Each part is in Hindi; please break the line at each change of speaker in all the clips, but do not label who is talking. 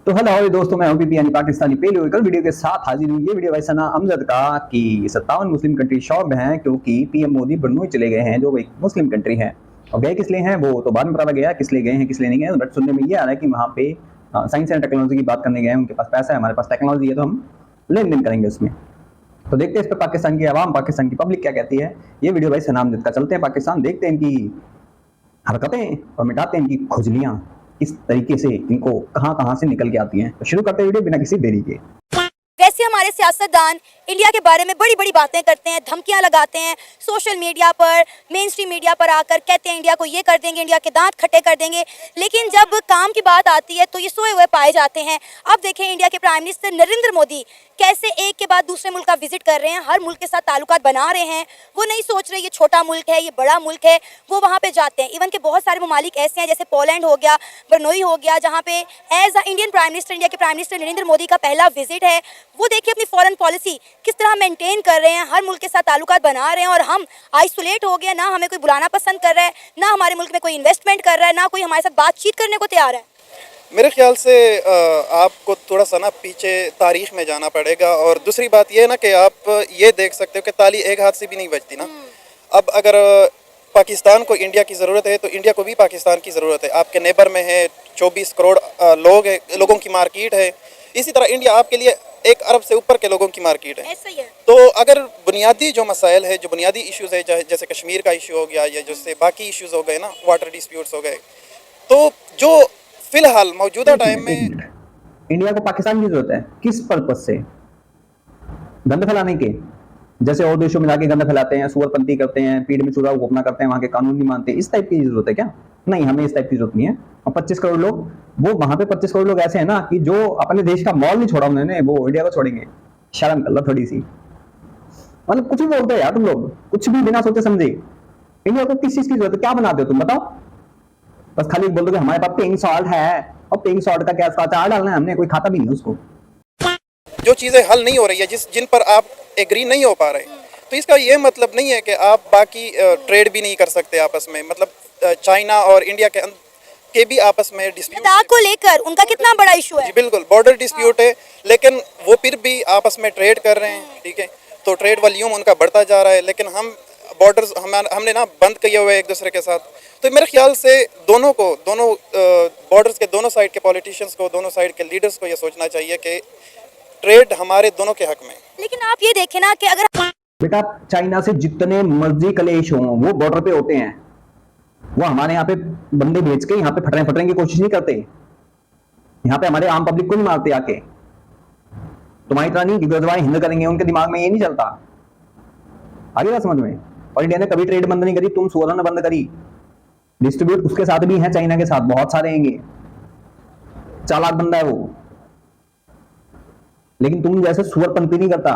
तो हेलो हमारे दोस्तों, मैं हूं पीपी यानी पाकिस्तानी पहले कल वीडियो के साथ हाजिर हूं। ये वीडियो भाई सना अमजद का कि 57 मुस्लिम कंट्री शॉक्ड हैं क्योंकि पीएम मोदी बरनोई चले गए हैं, जो एक मुस्लिम कंट्री है। और गए किस लिए हैं वो तो बाद में पता गया, किस लिए गए हैं किस लिए नहीं गए। बट सुनने में ये आ रहा है कि वहाँ पे साइंस एंड टेक्नोलॉजी की बात करने गए हैं। उनके पास पैसा है, हमारे पास टेक्नोलॉजी है, तो हम लेन देन करेंगे उसमें। तो देखते हैं इस पर पाकिस्तान की आवाम, पाकिस्तान की पब्लिक क्या कहती है। ये वीडियो भाई सना अमजद का। चलते हैं पाकिस्तान, देखते हैं इनकी हरकतें और मिटाते हैं इनकी खुजलियां, इस तरीके से इनको कहां से निकल के आती हैं। तो शुरू करते हैं वीडियो बिना किसी देरी के।
वैसे हमारे सियासतदान इंडिया के बारे में बड़ी बड़ी बातें करते हैं, धमकियां लगाते हैं, सोशल मीडिया पर, मेन स्ट्रीम मीडिया पर आकर कहते हैं इंडिया को ये कर देंगे, इंडिया के दांत खट्टे कर देंगे। लेकिन जब काम की बात आती है तो ये सोए हुए पाए जाते हैं। अब देखें इंडिया के प्राइम मिनिस्टर नरेंद्र मोदी कैसे एक के बाद दूसरे मुल्क का विजिट कर रहे हैं, हर मुल्क के साथ ताल्लुकात बना रहे हैं। वो नहीं सोच रहे ये छोटा मुल्क है, ये बड़ा मुल्क है, वो वहाँ पे जाते हैं। इवन के बहुत सारे ममालिक ऐसे हैं जैसे पोलैंड हो गया, बरनोई हो गया, जहाँ पे as a Indian prime minister, India के प्राइम मिनिस्टर नरेंद्र मोदी का पहला विजिट है। वो देखिए अपनी फॉरेन पॉलिसी किस तरह मेंटेन कर रहे हैं, हर मुल्क के साथ ताल्लुकात बना रहे हैं। और हम आइसोलेट हो गए, ना हमें कोई बुलाना पसंद कर रहा है, ना हमारे मुल्क में कोई इन्वेस्टमेंट कर रहा है, ना कोई हमारे साथ बातचीत करने को तैयार है।
मेरे ख्याल से आपको थोड़ा सा ना पीछे तारीख में जाना पड़ेगा। और दूसरी बात यह है ना कि आप ये देख सकते हो कि ताली एक हाथ से भी नहीं बजती ना। अब अगर पाकिस्तान को इंडिया की ज़रूरत है तो इंडिया को भी पाकिस्तान की ज़रूरत है। आपके नेबर में है 24 करोड़ लोगों की मार्केट है। इसी तरह इंडिया आपके लिए 1 अरब से ऊपर के लोगों की मार्केट है।
ऐसा ही है।
तो अगर बुनियादी जो मसाइल है, जो बुनियादी इश्यूज़ है, जैसे कश्मीर का इशू हो गया या जैसे बाकी इश्यूज़ हो गए ना, वाटर डिस्प्यूट्स हो गए, तो जो फिलहाल मौजूदा टाइम में
इंडिया को पाकिस्तान की जरूरत है किस पर्पज से? गंद फैलाने के, जैसे और देशों में जाके गंद फैलाते हैं, सुअरपंती करते हैं, पीठ में चूड़ा घोपना करते हैं, वहां के कानून नहीं मानते, इस टाइप की जरूरत है क्या? नहीं, हमें इस टाइप की जरूरत नहीं है। और 25 करोड़ लोग, वो वहां पे 25 करोड़ लोग ऐसे हैं ना कि जो अपने देश का मॉल नहीं छोड़ा उन्होंने, वो इंडिया को छोड़ेंगे। शर्म कर लो थोड़ी सी। मतलब कुछ भी बोलते हैं यार तुम लोग, कुछ भी बिना सोचे समझे। इंडिया को किस चीज की जरूरत है? क्या बनाते हो तुम बताओ? बस खाली बोल दो कि हमारे पास पिंक सॉल्ट है, और पिंक सॉल्ट का क्या अचार डालना है, हमने कोई खाता भी नहीं उसको।
जो चीज़ें हल नहीं हो रही है, जिन पर आप एग्री नहीं हो पा रहे, तो इसका ये मतलब नहीं है कि आप बाकी ट्रेड भी नहीं कर सकते आपस में। मतलब चाइना और इंडिया के भी आपस में डिस्प्यूट
को लेकर उनका कितना बड़ा इशू है।
जी बिल्कुल, बॉर्डर डिस्प्यूट है, लेकिन वो फिर भी आपस में ट्रेड कर रहे हैं। ठीक है, तो ट्रेड वॉल्यूम उनका बढ़ता जा रहा है, लेकिन हम बॉर्डर्स हमने ना बंद किए हुए एक दूसरे के साथ। तो मेरे ख्याल से दोनों बॉर्डर्स के दोनों साइड के पॉलिटिशियंस को, दोनों साइड के लीडर्स को ये सोचना चाहिए कि ट्रेड हमारे दोनों के हक में।
लेकिन आप ये देखें ना कि अगर
बेटा चाइना से जितने मर्जी कलेश हों वो बॉर्डर पे होते हैं। वो हमारे यहाँ पे बंदे भेज के यहाँ पे फटने की कोशिश नहीं करते। यहाँ पे हमारे आम पब्लिक को नहीं मारते आके। तुम्हारी तरह नहीं कि गजवाएं हिंद करेंगे, उनके दिमाग में ये नहीं चलता। आगे बात समझ में। और इंडिया ने कभी ट्रेड बंद नहीं करी, तुम 16 ने बंद करी। डिस्ट्रीब्यूट उसके साथ भी है, चाइना के साथ बहुत सारे हैंगे, चालाक बंदा है वो। लेकिन तुम जैसे सुअरपंती नहीं करता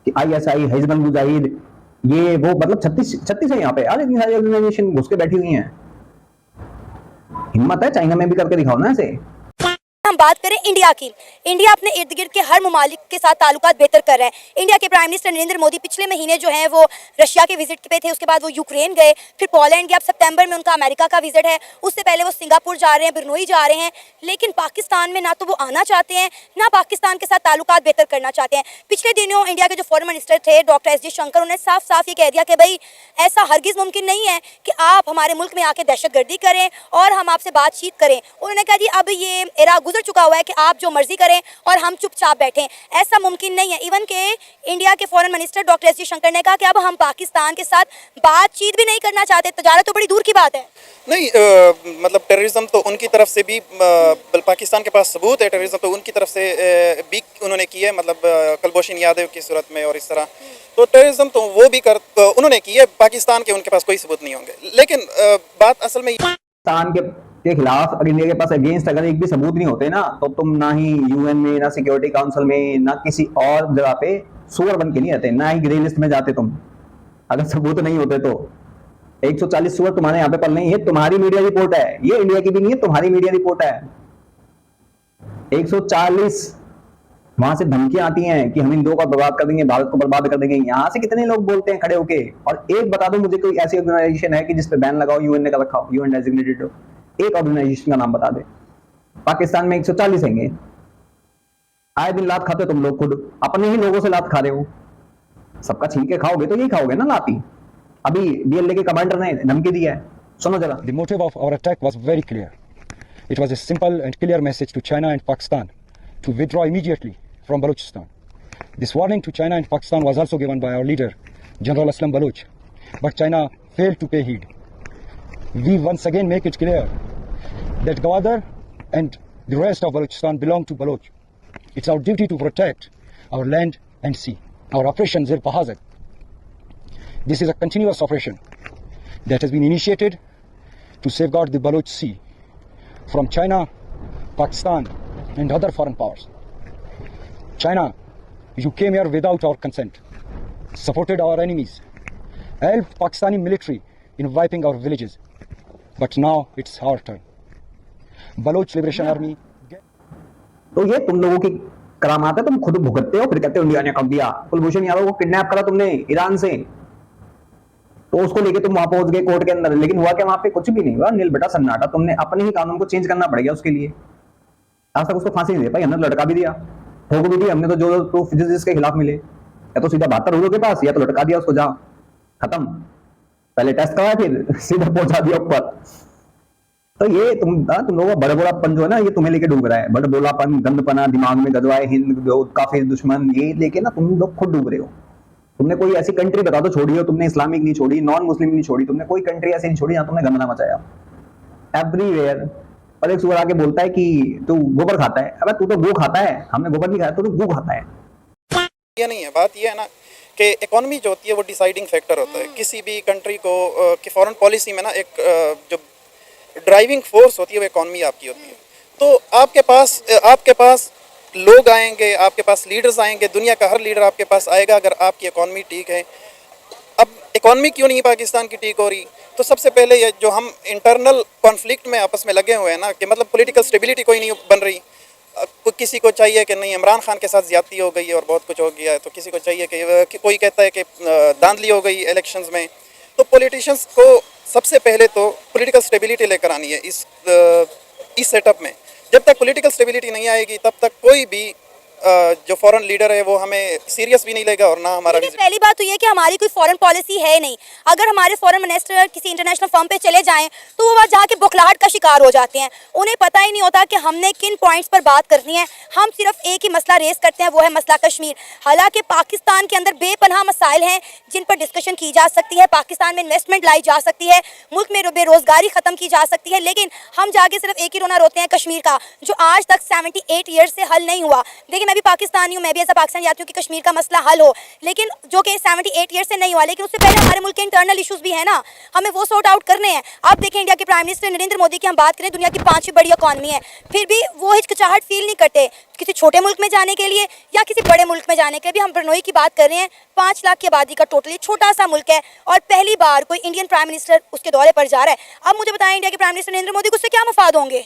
कि ISI, हिजबुल मुजाहिद, ये वो, मतलब 36 है यहाँ पे यार, इतनी सारी ऑर्गेनाइजेशन घुस के बैठी हुई हैं। हिम्मत है चाइना में भी करके दिखाओ ना ऐसे।
हम बात करें इंडिया की, इंडिया अपने इर्द गिर्द के हर ममालिक के साथ ताल्लुकात बेहतर कर रहा है। इंडिया के प्राइम मिनिस्टर नरेंद्र मोदी पिछले महीने जो हैं वो रशिया के विजिट पे थे, उसके बाद वो यूक्रेन गए, फिर पोलैंड गए, अब सितंबर में उनका अमेरिका का विजिट है, उससे पहले वो सिंगापुर जा रहे हैं, बरनोई जा रहे हैं। लेकिन पाकिस्तान में ना तो वो आना चाहते हैं, ना पाकिस्तान के साथ ताल्लुकात बेहतर करना चाहते हैं। पिछले दिनों इंडिया के जो फॉरेन मिनिस्टर थे डॉक्टर एस जयशंकर, उन्होंने साफ साफ ये कह दिया कि भाई ऐसा हरगिज़ मुमकिन नहीं है कि आप हमारे मुल्क में आके दहशतगर्दी करें और हम आपसे बातचीत करें। उन्होंने कहा जी अब ये एरा गुजर चुका हुआ है कि आप जो मर्जी करें और हम चुपचाप बैठें, ऐसा मुमकिन नहीं है। इवन के इंडिया के foreign minister doctor S Jaishankar ने कहा कि अब हम पाकिस्तान के साथ बातचीत भी नहीं करना चाहते। तजारत तो बड़ी दूर की बात है।
नहीं, मतलब टेररिज्म तो उनकी तरफ से भी, पाकिस्तान के पास सबूत है, टेररिज्म तो उनकी तरफ से भी उन्होंने की है, मतलब कुलभूषण यादव की सूरत में और इस तरह। तो टेररिज्म तो वो भी उन्होंने की है, पाकिस्तान के उनके पास कोई सबूत नहीं होंगे। लेकिन बात असल में
पाकिस्तान के खिलाफ अगर इंडिया के पास अगेंस्ट अगर एक भी सबूत नहीं होते ना, तो तुम ना ही UN में, ना सिक्योरिटी काउंसिल में, ना किसी और जगह पे सुअर बन के नहीं रहते, ना ही ग्रे लिस्ट में जाते तुम, अगर सबूत नहीं होते तो। 140 सुअर तुम्हारे यहाँ पे पल नहीं है, तुम्हारी मीडिया रिपोर्ट है, ये इंडिया की भी नहीं है, तुम्हारी मीडिया रिपोर्ट है। 140 वहां से धमकियां आती हैं कि हम हिंदुओं को बर्बाद कर देंगे, भारत को बर्बाद कर देंगे। यहाँ से कितने लोग बोलते हैं खड़े होके? और एक बता दो मुझे, कोई ऐसी ऑर्गेनाइजेशन है कि जिसपे बैन लगाओ, UN ने का रखा हो, UN डेजिग्नेटेड हो, एक ऑर्गेनाइजेशन का नाम बता दे। पाकिस्तान में 140 हैंगे, आए दिन लात खाते हो तुम लोग, खुद अपने ही लोगों से लात खा रहे हो। सबका छीन के खाओगे तो यही खाओगे ना लाती। अभी डीएलए के कमांडर ने धमकी दी है, सुनो जरा।
The motive of our attack was very clear. It was a simple and clear message to China and Pakistan to withdraw immediately from Balochistan. This warning to China and Pakistan was also given by our leader, General Aslam Baloch, but China failed to pay heed. We once again make it clear that Gwadar and the rest of Balochistan belong to Baloch. It's our duty to protect our land and sea. Our operation Zir Bahazat. This is a continuous operation that has been initiated to safeguard the Baloch Sea from China, Pakistan and other foreign powers. China, you came here without our consent, supported our enemies, helped Pakistani military in wiping our villages. But now it's our turn. Baloch Liberation Army.
तो ये तुम लोगों की करामात है, तुम खुद भुगतते हो, फिर कहते हो इंडिया ने कर दिया। कुलभूषण यादव को किडनैप करा तुमने ईरान से, तो उसको लेके तुम वहां पहुंच गए कोर्ट के अंदर, लेकिन हुआ क्या वहां पे? कुछ भी नहीं हुआ, नील बेटा सन्नाटा। तुमने अपने ही कानून को चेंज करना पड़ गया उसके लिए। आज तक उसको फांसी नहीं दे पाई, हमने लटका भी दिया, ठोक भी दिया हमने, तो जो प्रूफ जिसके खिलाफ मिले, या तो सीधा 72 रूलों के पास, या तो लटका दिया उसको, जहां खत्म। पहले टेस्ट करवाया, फिर सीधा पहुंचा दिया ऊपर। तो ये तुम लोगों का बड़बोलापन जो है ना, ये तुम्हें लेके डूब रहा है। बड़बोलापन, गंदपना, दिमाग में गजवाए हिंद, काफिर, दुश्मन, ये लेके ना तुम लोग खुद डूब रहे हो। तुमने कोई ऐसी कंट्री बता दो छोड़ी हो तुमने, इस्लामिक नहीं छोड़ी, नॉन मुस्लिम नहीं छोड़ी, तुमने कोई कंट्री ऐसी नहीं छोड़ी जहां तुमने गंदना मचाया। एवरीवेयर। और एक सुअर आके बोलता है कि तू गोबर खाता है। अबे तू तो गू खाता है, हमने गोबर नहीं खाया, तू तो गू खाता है।
ये नहीं है, बात ये है ना कि इकोनॉमी जो होती है वो डिसाइडिंग फैक्टर होता है किसी भी कंट्री को कि फॉरेन पॉलिसी में ना। एक जो ड्राइविंग फोर्स होती है वो इकोनॉमी आपकी होती है। तो आपके पास लोग आएंगे, आपके पास लीडर्स आएंगे, दुनिया का हर लीडर आपके पास आएगा अगर आपकी इकोनॉमी ठीक है। अब इकोनॉमी क्यों नहीं पाकिस्तान की ठीक हो रही? तो सबसे पहले ये जो हम इंटरनल कॉन्फ्लिक्ट में आपस में लगे हुए हैं ना, कि मतलब पॉलिटिकल स्टेबिलिटी कोई नहीं बन रही। किसी को चाहिए कि नहीं इमरान खान के साथ ज्यादती हो गई है और बहुत कुछ हो गया है, तो किसी को चाहिए कि कोई कहता है कि धांधली हो गई इलेक्शंस में। तो पॉलिटिशियंस को सबसे पहले तो पॉलिटिकल स्टेबिलिटी लेकर आनी है इस सेटअप में। जब तक पॉलिटिकल स्टेबिलिटी नहीं आएगी तब तक कोई भी जो फॉरेन लीडर है वो हमें सीरियस भी नहीं लेगा और ना हमारा।
पहली बात तो ये कि हमारी कोई फॉरेन पॉलिसी है नहीं। अगर हमारे फॉरेन मिनिस्टर किसी इंटरनेशनल फर्म पे चले जाएं तो वो वहाँ जाके बौखलाहट का शिकार हो जाते हैं। उन्हें पता ही नहीं होता कि हमने किन पॉइंट्स पर बात करनी है। हम सिर्फ एक ही मसला रेस करते हैं, वो है मसला कश्मीर। हालांकि पाकिस्तान के अंदर बेपनाह मसाइल हैं जिन पर डिस्कशन की जा सकती है, पाकिस्तान में इन्वेस्टमेंट लाई जा सकती है, मुल्क में बेरोजगारी खत्म की जा सकती है, लेकिन हम जाके सिर्फ एक ही रोना रोते हैं कश्मीर का, जो आज तक 78 ईयर्स से हल नहीं हुआ। देखिए मैं भी पाकिस्तानी हूँ, मैं भी ऐसा पाकिस्तान चाहती हूँ कि कश्मीर का मसला हल हो, लेकिन जो कि 78 ईयर से नहीं हुआ। लेकिन उससे पहले हमारे मुल्क के इंटरनल इश्यूज भी है ना, हमें वो सॉर्ट आउट करने हैं। आप देखें इंडिया के प्राइम मिनिस्टर नरेंद्र मोदी की हम बात करें, दुनिया की 5वीं बड़ी इकॉनमी है, फिर भी वो हिचकिचाहट फील नहीं करते किसी छोटे मुल्क में जाने के लिए या किसी बड़े मुल्क में जाने के लिए। भी हम बरनोई की बात कर रहे हैं, 5 लाख की आबादी का टोटली छोटा सा मुल्क है और पहली बार कोई इंडियन प्राइम मिनिस्टर उसके दौरे पर जा रहा है। अब मुझे बताएं इंडिया के प्राइम मिनिस्टर नरेंद्र मोदी को उससे क्या मफाद होंगे?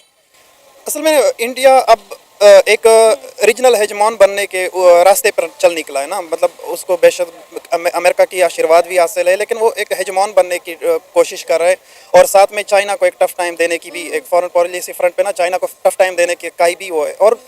असल में इंडिया अब एक रीजनल हेजमॉन बनने के रास्ते पर चल निकला है ना। मतलब उसको बेशक अमेरिका की आशीर्वाद भी हासिल है, लेकिन वो एक हेजमॉन बनने की कोशिश कर रहा है। और साथ में चाइना को एक टफ टाइम देने की भी, एक फॉरेन पॉलिसी फ्रंट पे ना चाइना को टफ टाइम देने की का भी वो है। और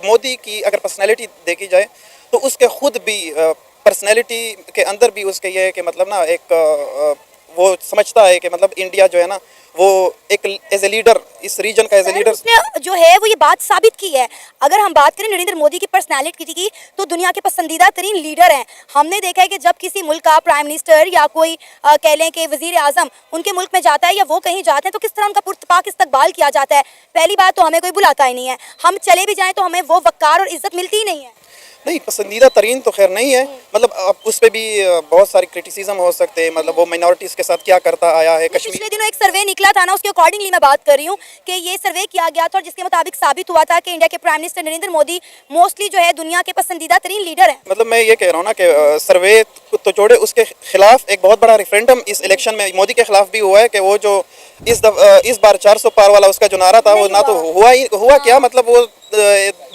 मोदी की अगर पर्सनैलिटी देखी जाए तो उसके खुद भी पर्सनैलिटी के अंदर भी उसके ये है कि मतलब ना एक वो समझता है कि मतलब इंडिया जो है ना वो एक एज ए लीडर, इस रीजन का एज ए लीडर
उसने जो है वो ये बात साबित की है। अगर हम बात करें नरेंद्र मोदी की पर्सनालिटी की तो दुनिया के पसंदीदा तरीन लीडर हैं। हमने देखा है कि जब किसी मुल्क का प्राइम मिनिस्टर या कोई कह लें कि वजीर आजम उनके मुल्क में जाता है या वो कहीं जाते हैं तो किस तरह उनका पुरतपाक इस्तकबाल किया जाता है। पहली बात तो हमें कोई बुलाता ही नहीं है, हम चले भी जाएँ तो हमें वो वक़ार और इज्जत मिलती ही नहीं है।
नहीं, पसंदीदा तरीन तो खैर नहीं है, मतलब अब उस पर भी बहुत सारी क्रिटिसिज्म हो सकते हैं। मतलब वो माइनॉरिटीज़ के साथ क्या करता आया है कश्मीर।
पिछले दिनों एक सर्वे निकला था ना, उसके अकॉर्डिंगली मैं बात कर रही हूँ कि ये सर्वे किया गया था और जिसके मुताबिक साबित हुआ था कि इंडिया के prime minister Narendra Modi mostly जो है दुनिया के पसंदीदा तरीन लीडर है।
मतलब मैं ये कह रहा हूँ ना कि सर्वे तो छोड़े, उसके खिलाफ एक बहुत बड़ा रेफरेंडम इस इलेक्शन में मोदी के खिलाफ भी हुआ है कि वो जो इस बार 400 पार वाला उसका जो नारा था वो ना तो हुआ क्या, मतलब वो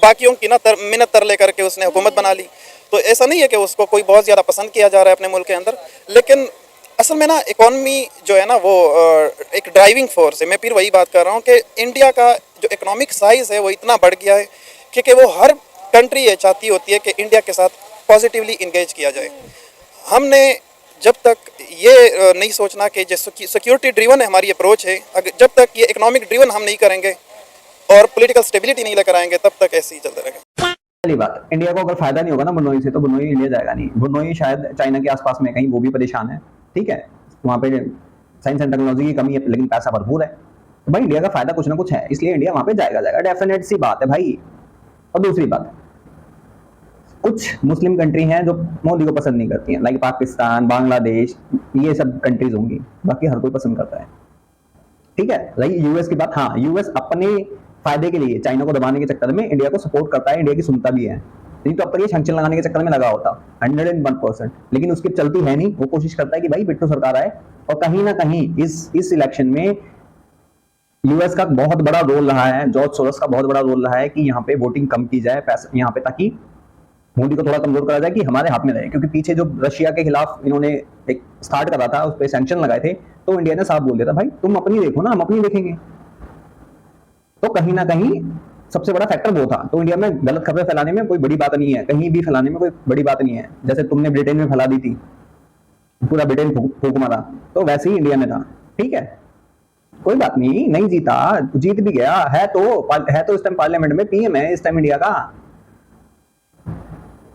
बाकियों की ना मिन्नत तरले करके उसने हुकूमत बना ली। तो ऐसा नहीं है कि उसको कोई बहुत ज़्यादा पसंद किया जा रहा है अपने मुल्क के अंदर, लेकिन असल में ना इकॉनमी जो है ना वो एक ड्राइविंग फोर्स है। मैं फिर वही बात कर रहा हूँ कि इंडिया का जो इकोनॉमिक साइज़ है वो इतना बढ़ गया है कि वो हर कंट्री ये चाहती होती है कि इंडिया के साथ पॉजिटिवली इंगेज किया जाए। हमने जब तक ये नहीं सोचना कि जो सिक्योरिटी ड्रिवन है हमारी अप्रोच है, जब तक ये इकोनॉमिक ड्रिवन हम नहीं करेंगे और पॉलिटिकल स्टेबिलिटी नहीं लेकर आएंगे, तब तक ऐसे ही चलता रहेगा।
पहली बात, इंडिया को अगर फायदा नहीं होगा ना बुनोई से, तो बुनोई इंडिया जाएगा नहीं। बुनोई शायद चाइना के आसपास में कहीं, वो भी परेशान है, ठीक है, वहाँ पे साइंस एंड टेक्नोलॉजी की कमी है, लेकिन पैसा भरपूर है, तो भाई इंडिया का फायदा कुछ ना कुछ है, इसलिए इंडिया वहाँ पे जाएगा, डेफिनेट सी बात है भाई। और दूसरी बात, कुछ मुस्लिम कंट्री हैं जो मोदी को पसंद नहीं करती हैं, लाइक पाकिस्तान, बांग्लादेश, ये सब कंट्रीज होंगी, बाकी हर कोई पसंद करता है, ठीक है। लाइक यूएस की बात, हाँ, यूएस अपने फायदे के लिए चाइना को दबाने के चक्कर में इंडिया को सपोर्ट करता है, इंडिया की सुनता भी है, नहीं तो अब तक ये सैंक्शन लगाने के चक्कर में लगा होता 101%, लेकिन उसकी चलती है नहीं। वो कोशिश करता है कि भाई पिट्ठू सरकार आए, और कहीं ना कहीं इस इलेक्शन में यूएस का बहुत बड़ा रोल रहा है, जॉर्ज सोरोस का बहुत बड़ा रोल रहा है कि यहाँ पे वोटिंग कम की जाए यहाँ पे, ताकि मोदी को थोड़ा कमजोर करा जाए कि हमारे हाथ में रहे। क्योंकि पीछे जो रशिया के खिलाफ इन्होंने एक स्टार्ट करा था, उस पर सैंक्शन लगाए थे, तो इंडिया ने साफ बोल दिया था भाई तुम अपनी देखो ना, हम अपनी देखेंगे। तो कहीं ना कहीं सबसे बड़ा फैक्टर वो था। तो इंडिया में गलत खबरें फैलाने में कोई बड़ी बात नहीं है, कहीं भी फैलाने में कोई बड़ी बात नहीं है। जैसे तुमने ब्रिटेन में फैला दी थी, पूरा ब्रिटेन फूक मारा, तो वैसे ही इंडिया में था, ठीक है, कोई बात नहीं, नहीं जीता, जीत भी गया है, तो इस टाइम पार्लियामेंट में पीएम है इस टाइम इंडिया का।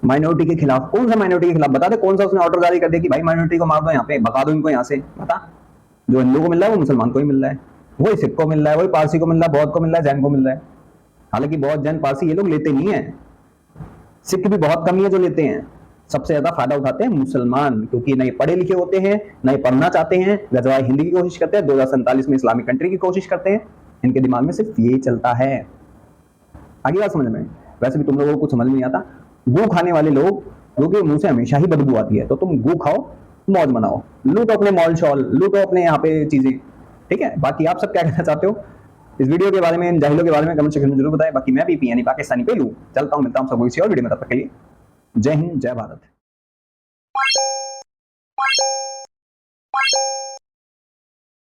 माइनॉरिटी के खिलाफ, कौन सा माइनॉरिटी के खिलाफ बता दे, कौन सा उसने ऑर्डर जारी कर दिया कि भाई माइनॉरिटी को मार दो, यहाँ पे भगा दो इनको, यहाँ से बता। जो हिंदू को मिल रहा है वो मुसलमान को ही मिल रहा है, वही सिख को मिल रहा है, वही पारसी को मिल रहा है, बौद्ध को मिल रहा है, जैन को मिल रहा है। हालांकि बौद्ध, जैन, पारसी ये लोग लेते नहीं है, सिख भी बहुत कम है जो लेते हैं। सबसे ज्यादा फायदा उठाते हैं मुसलमान, क्योंकि न ये पढ़े लिखे होते हैं, न ये पढ़ना चाहते हैं, गजवाए हिंदी की कोशिश करते हैं, 2047 में इस्लामिक कंट्री की कोशिश करते हैं, इनके दिमाग में सिर्फ यही चलता है। आगे बात समझ में? वैसे भी तुम लोगों को कुछ समझ नहीं आता। गू खाने वाले लोग, क्योंकि मुंह से हमेशा ही बदबू आती है, तो तुम गू खाओ, मौज मनाओ, लूटो अपने मॉल शॉल, लूटो अपने यहाँ पे चीजें, ठीक है। बाकी आप सब क्या कहना चाहते हो इस वीडियो के बारे में, इन जाहिलों के बारे में कमेंट सेक्शन में जरूर बताएं। बाकी मैं पीपी यानी पाकिस्तानी पेलू चलता हूँ, मिलता हूँ सबको किसी और वीडियो में, तब तक के लिए जय हिंद, जय भारत।